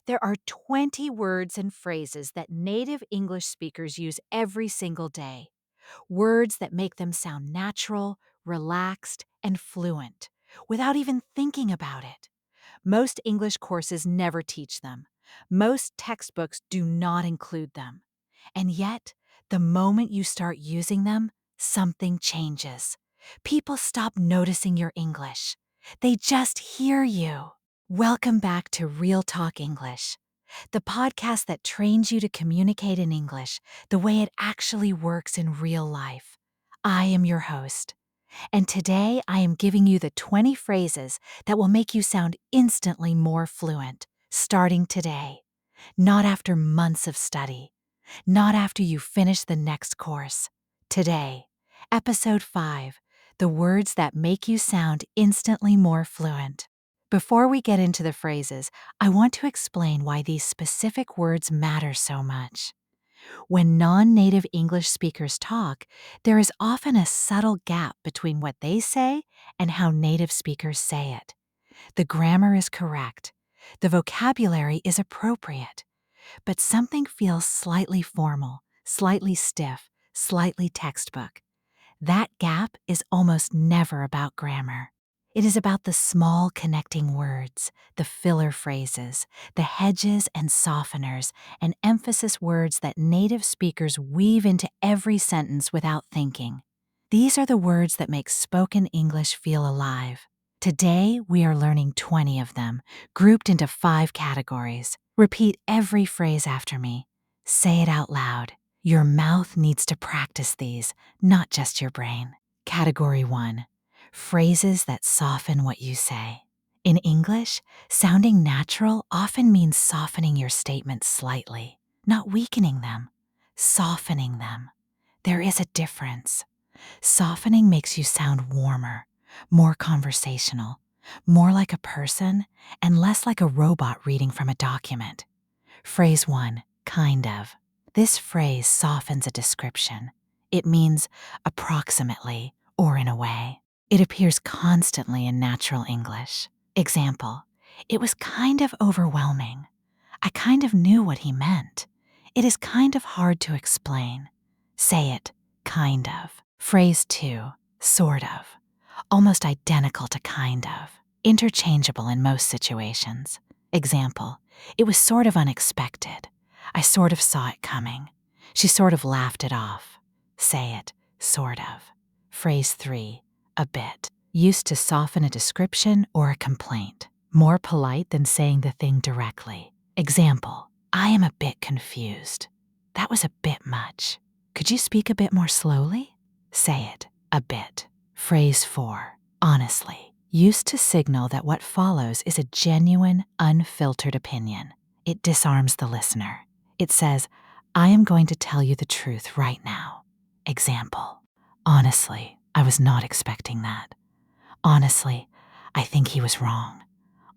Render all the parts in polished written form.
There are 20 words and phrases that native English speakers use every single day. Words that make them sound natural, relaxed, and fluent, without even thinking about it. Most English courses never teach them. Most textbooks do not include them. And yet, the moment you start using them, something changes. People stop noticing your English. They just hear you. Welcome back to Real Talk English, the podcast that trains you to communicate in English the way it actually works in real life. I am your host, and today I am giving you the 20 phrases that will make you sound instantly more fluent, starting today. Not after months of study, not after you finish the next course. Today, Episode 5, the words that make you sound instantly more fluent. Before we get into the phrases, I want to explain why these specific words matter so much. When non-native English speakers talk, there is often a subtle gap between what they say and how native speakers say it. The grammar is correct. The vocabulary is appropriate. But something feels slightly formal, slightly stiff, slightly textbook. That gap is almost never about grammar. It is about the small connecting words, the filler phrases, the hedges and softeners, and emphasis words that native speakers weave into every sentence without thinking. These are the words that make spoken English feel alive. Today, we are learning 20 of them, grouped into 5 categories. Repeat every phrase after me. Say it out loud. Your mouth needs to practice these, not just your brain. Category 1. Phrases that soften what you say. In English, sounding natural often means softening your statements slightly, not weakening them, softening them. There is a difference. Softening makes you sound warmer, more conversational, more like a person, and less like a robot reading from a document. Phrase 1, kind of. This phrase softens a description. It means approximately or in a way. It appears constantly in natural English. Example, it was kind of overwhelming. I kind of knew what he meant. It is kind of hard to explain. Say it, kind of. Phrase 2, sort of. Almost identical to kind of. Interchangeable in most situations. Example, it was sort of unexpected. I sort of saw it coming. She sort of laughed it off. Say it, sort of. Phrase 3, a bit. Used to soften a description or a complaint. More polite than saying the thing directly. Example, I am a bit confused. That was a bit much. Could you speak a bit more slowly? Say it, a bit. Phrase 4, honestly. Used to signal that what follows is a genuine, unfiltered opinion. It disarms the listener. It says, I am going to tell you the truth right now. Example, honestly, I was not expecting that. Honestly, I think he was wrong.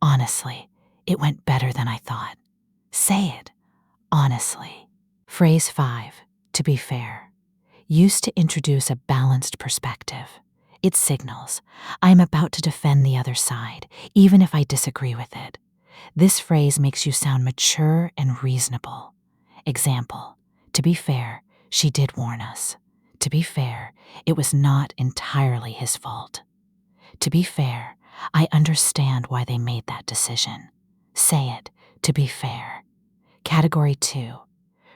Honestly, it went better than I thought. Say it, honestly. Phrase 5, to be fair. Used to introduce a balanced perspective. It signals, I am about to defend the other side, even if I disagree with it. This phrase makes you sound mature and reasonable. Example, to be fair, she did warn us. To be fair, it was not entirely his fault. To be fair, I understand why they made that decision. Say it, to be fair. Category 2,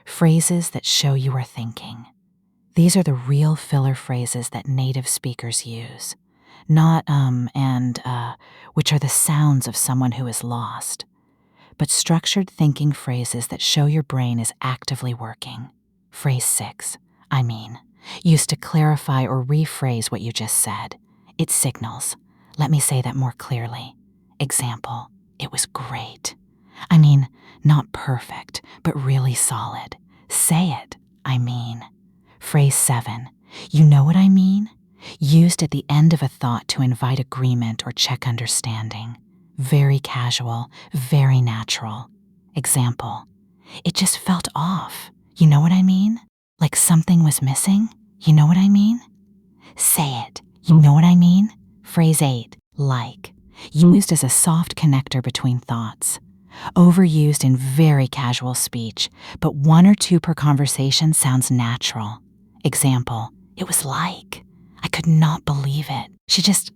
phrases that show you are thinking. These are the real filler phrases that native speakers use. Not which are the sounds of someone who is lost, but structured thinking phrases that show your brain is actively working. Phrase 6, used to clarify or rephrase what you just said. It signals, let me say that more clearly. Example, it was great. Not perfect, but really solid. Say it, Phrase 7, you know what I mean? Used at the end of a thought to invite agreement or check understanding. Very casual, very natural. Example, it just felt off. You know what I mean? Like something was missing? You know what I mean? Say it, you know what I mean? Phrase 8, like. Used as a soft connector between thoughts. overused in very casual speech, but 1 or 2 per conversation sounds natural. Example, it was like, I could not believe it. She just,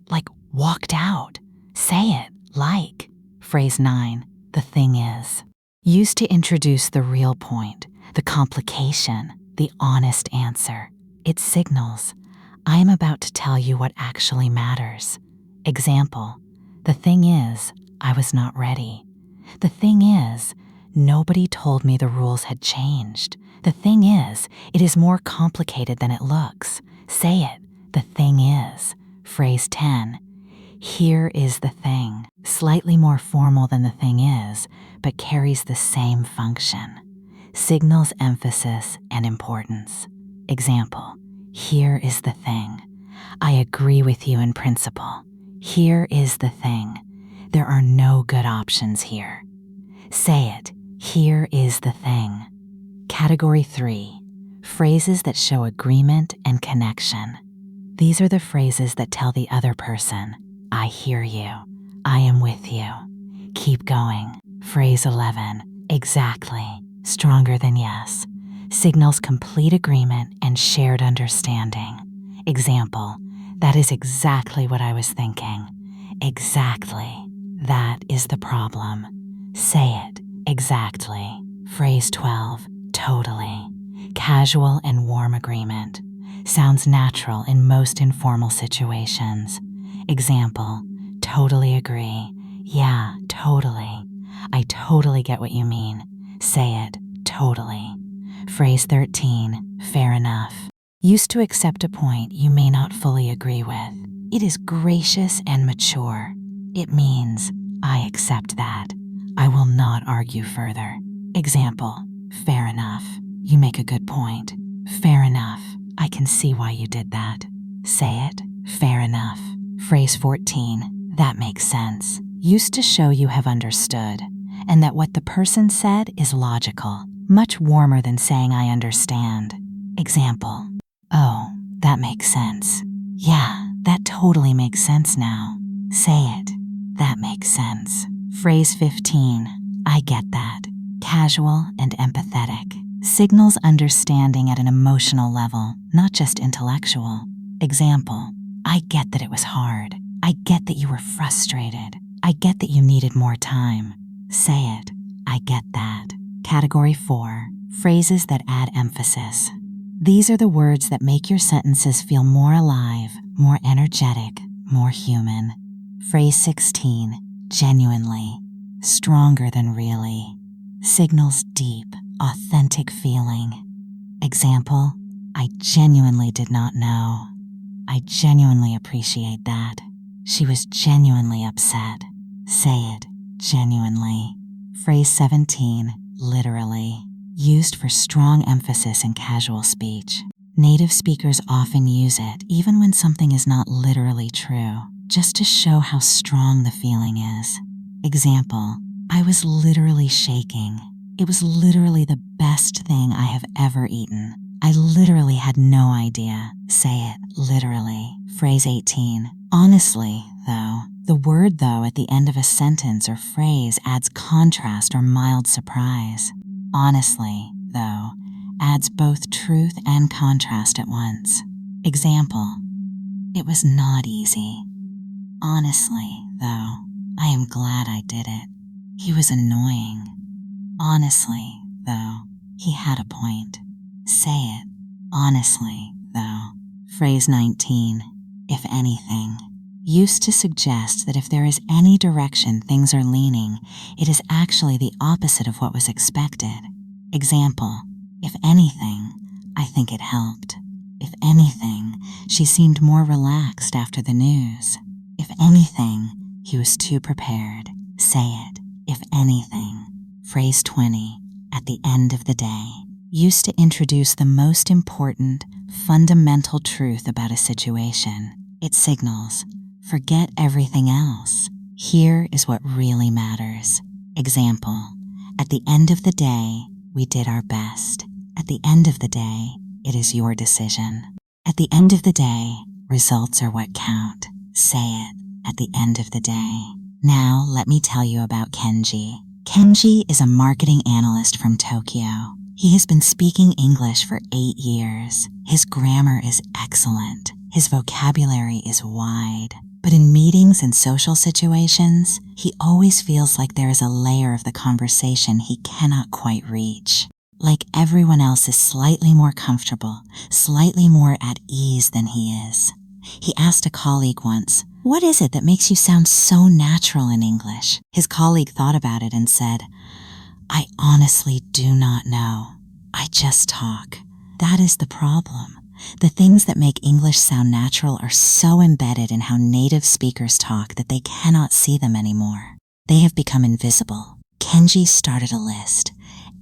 walked out. Say it, like. Phrase 9, the thing is. Used to introduce the real point, the complication, the honest answer. It signals, I am about to tell you what actually matters. Example, the thing is, I was not ready. The thing is, nobody told me the rules had changed. The thing is, it is more complicated than it looks. Say it, the thing is. Phrase 10, here is the thing. Slightly more formal than the thing is, but carries the same function. Signals emphasis and importance. Example, here is the thing. I agree with you in principle. Here is the thing. There are no good options here. Say it, here is the thing. Category 3, phrases that show agreement and connection. These are the phrases that tell the other person, I hear you, I am with you. Keep going. Phrase 11, exactly, stronger than yes. Signals complete agreement and shared understanding. Example, that is exactly what I was thinking. Exactly. That is the problem. Say it, exactly. Phrase 12, totally. Casual and warm agreement. Sounds natural in most informal situations. Example, totally agree. Yeah, totally. I totally get what you mean. Say it, totally. Phrase 13, fair enough. Used to accept a point you may not fully agree with. It is gracious and mature. It means, I accept that. I will not argue further. Example, fair enough. You make a good point. Fair enough. I can see why you did that. Say it, fair enough. Phrase 14, that makes sense. Used to show you have understood, and that what the person said is logical, much warmer than saying I understand. Example, oh, that makes sense. Yeah, that totally makes sense now. Say it, that makes sense. Phrase 15, I get that. Casual and empathetic. Signals understanding at an emotional level, not just intellectual. Example, I get that it was hard. I get that you were frustrated. I get that you needed more time. Say it, I get that. Category 4, phrases that add emphasis. These are the words that make your sentences feel more alive, more energetic, more human. Phrase 16, genuinely. Stronger than really. Signals deep, authentic feeling. Example, I genuinely did not know. I genuinely appreciate that. She was genuinely upset. Say it, genuinely. Phrase 17, literally. Used for strong emphasis in casual speech. Native speakers often use it even when something is not literally true, just to show how strong the feeling is. Example, I was literally shaking. It was literally the best thing I have ever eaten. I literally had no idea. Say it, literally. Phrase 18. Honestly, though. The word though at the end of a sentence or phrase adds contrast or mild surprise. Honestly, though, adds both truth and contrast at once. Example, it was not easy. Honestly, though, I am glad I did it. He was annoying. Honestly, though, he had a point. Say it, honestly, though. Phrase 19, if anything. Used to suggest that if there is any direction things are leaning, it is actually the opposite of what was expected. Example, if anything, I think it helped. If anything, she seemed more relaxed after the news. If anything, he was too prepared. Say it, if anything. Phrase 20, at the end of the day. Used to introduce the most important, fundamental truth about a situation. It signals, forget everything else. Here is what really matters. Example, at the end of the day, we did our best. At the end of the day, it is your decision. At the end of the day, results are what count. Say it, at the end of the day. Now let me tell you about Kenji. Kenji is a marketing analyst from Tokyo. He has been speaking English for 8 years. His grammar is excellent. His vocabulary is wide. But in meetings and social situations, he always feels like there is a layer of the conversation he cannot quite reach. Like everyone else is slightly more comfortable, slightly more at ease than he is. He asked a colleague once, "What is it that makes you sound so natural in English?" His colleague thought about it and said, "I honestly do not know. I just talk." That is the problem. The things that make English sound natural are so embedded in how native speakers talk that they cannot see them anymore. They have become invisible. Kenji started a list.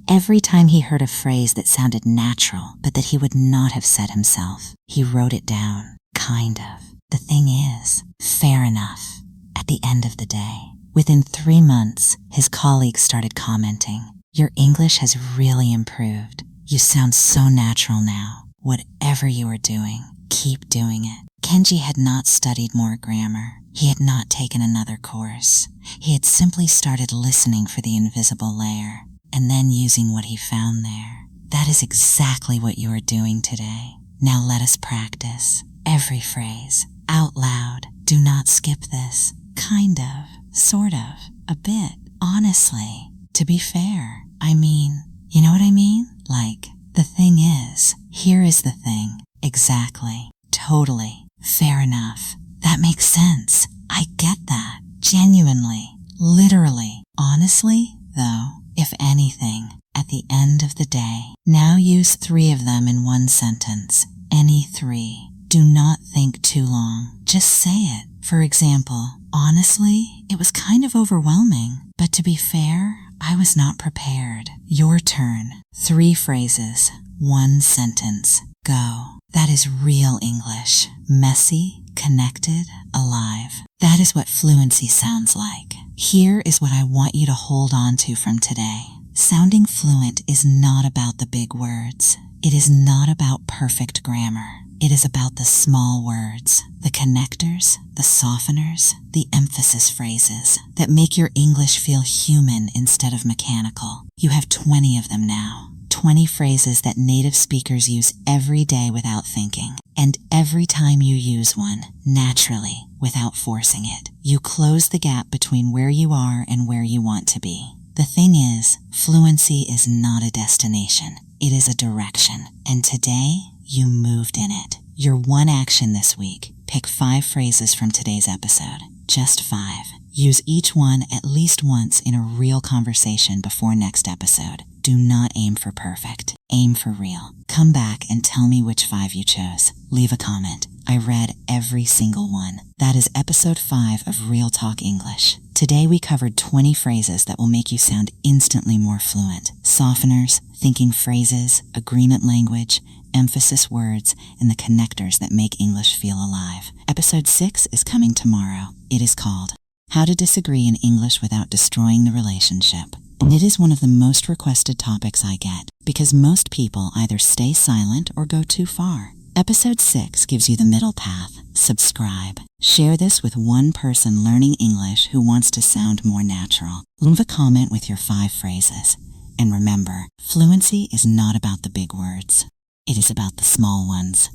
Every time he heard a phrase that sounded natural but that he would not have said himself, he wrote it down. Kind of. The thing is, fair enough. At the end of the day, within 3 months, his colleagues started commenting, "Your English has really improved. You sound so natural now. Whatever you are doing, keep doing it." Kenji had not studied more grammar. He had not taken another course. He had simply started listening for the invisible layer and then using what he found there. That is exactly what you are doing today. Now let us practice. Every phrase, out loud. Do not skip this. Kind of, sort of, a bit, honestly. To be fair, I mean, you know what I mean? Like, the thing is, here is the thing. Exactly. Totally. Fair enough. That makes sense. I get that. Genuinely. Literally. Honestly, though, if anything, at the end of the day, now use 3 of them in one sentence. Any 3. Do not think too long. Just say it. For example, honestly, it was kind of overwhelming, but to be fair, I was not prepared. Your turn. 3 phrases, 1 sentence. Go. That is real English. Messy, connected, alive. That is what fluency sounds like. Here is what I want you to hold on to from today. Sounding fluent is not about the big words. It is not about perfect grammar. It is about the small words, the connectors, the softeners, the emphasis phrases that make your English feel human instead of mechanical. You have 20 of them now. 20 phrases that native speakers use every day without thinking. And every time you use one, naturally, without forcing it, you close the gap between where you are and where you want to be. The thing is, fluency is not a destination. It is a direction. And today, you moved in it. Your one action this week, pick 5 phrases from today's episode. Just 5. Use each one at least once in a real conversation before next episode. Do not aim for perfect. Aim for real. Come back and tell me which 5 you chose. Leave a comment. I read every single one. That is episode 5 of Real Talk English. Today we covered 20 phrases that will make you sound instantly more fluent. Softeners, thinking phrases, agreement language, emphasis words, and the connectors that make English feel alive. Episode 6 is coming tomorrow. It is called How to Disagree in English Without Destroying the Relationship. And it is one of the most requested topics I get, because most people either stay silent or go too far. Episode 6 gives you the middle path. Subscribe. Share this with one person learning English who wants to sound more natural. Leave a comment with your 5 phrases. And remember, fluency is not about the big words. It is about the small ones.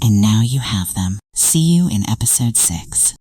And now you have them. See you in episode 6.